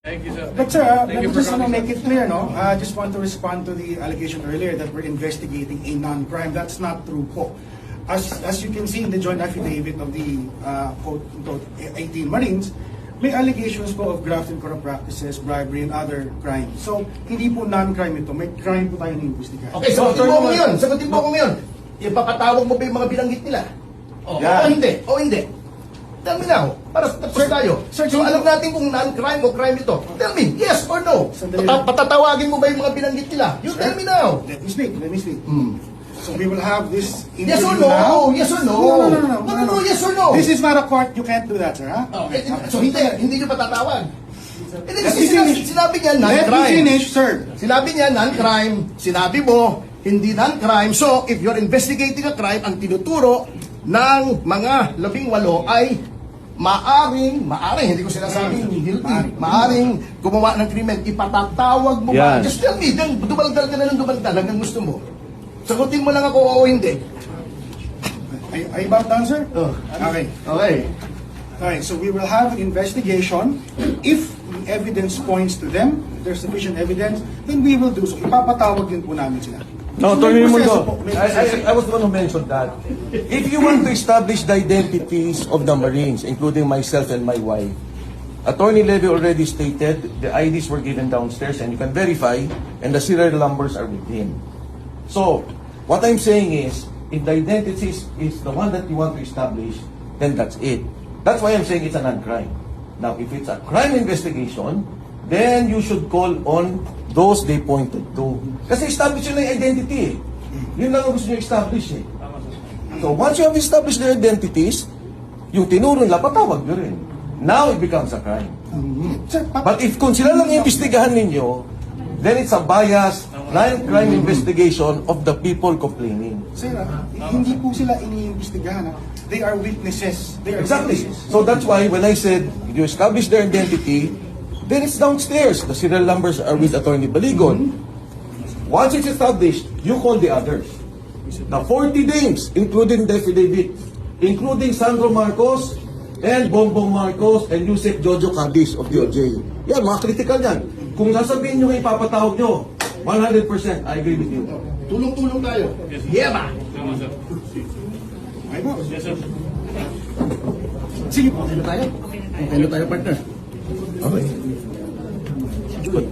Thank you, sir. But sir, Thank you let me for just coming, make sir. it clear, no? I just want to respond to the allegation earlier that we're investigating a non-crime. That's not true po. As you can see in the joint affidavit of the quote-unquote 18 Marines, may allegations po of graft and corrupt practices, bribery, and other crimes. So, hindi po non-crime ito. May crime po tayo na-investigahan. Okay, sagutin mo ako ngayon. Sagutin mo ako ngayon. Ipapatawag mo ba yung mga binanggit nila? O hindi? O hindi? Tell me now. Para tapos tayo. Sir, So alam natin kung non-crime o crime ito. Tell me, yes or no? Sandali. Patatawagin mo ba yung mga binanggit nila? You tell me now. Let me speak. So we will have this Yes or interview now. no? Yes or no? No, yes or no? This is not a court. You can't do that, sir. Ha? Okay. So hindi nyo patatawag. Hindi Let kasi me finish. sinabi niya Let me non-crime. finish, sir. Sinabi niya non-crime. Sinabi mo, hindi non-crime. So, if you're investigating a crime, ang tinuturo ng mga 18 ay maaring, hindi ko sinasabing guilty, maaring gumawa ng krimen, ipatatawag mo ba? Yan. Just tell me, then dumaldal ka na ng dumaldal hanggang gusto mo. Sagutin mo lang ako, oo hindi. Are you about done, sir? Oh. Okay. Okay. Alright, so we will have an investigation. If the evidence points to them, if there's sufficient evidence, then we will do so. Ipapatawag din po namin sila. No, So, Attorney may proseso Mundo, po, may proseso. I was going to mention that. If you want to establish the identities of the Marines, including myself and my wife, Attorney Levy already stated the IDs were given downstairs and you can verify, and the serial numbers are with him. So, what I'm saying is, if the identity is the one that you want to establish, then that's it. That's why I'm saying it's a non-crime. Now, if it's a crime investigation, then you should call on those they pointed to. Kasi establish yun na yung identity eh. Yun lang ang gusto nyo establish eh. So once you have established their identities, yung tinuro nila, patawag nyo rin. Now it becomes a crime. Sir, But if kung sila lang iimbestigahan ninyo, then it's a biased crime investigation of the people complaining. Sir, hindi po sila iniimbestigahan. They are witnesses. They are Exactly. witnesses. So that's why when I said you establish their identity, then it's downstairs. The serial numbers are with Attorney Baligon. Once it's established, you call the others. The 40 names, including the affidavit, including Sandro Marcos and Bongbong Marcos and Yusek Jojo Cadiz of DOJ. Yan, mga critical yan. Kung sasabihin nyo ipapatawag nyo, 100%, I agree with you. Tulong-tulong tayo. Yeah ba? Tama, sir. Ay po. Yes, sir. Sige po. Okay na tayo? Okay na tayo, partner. Okay. Good.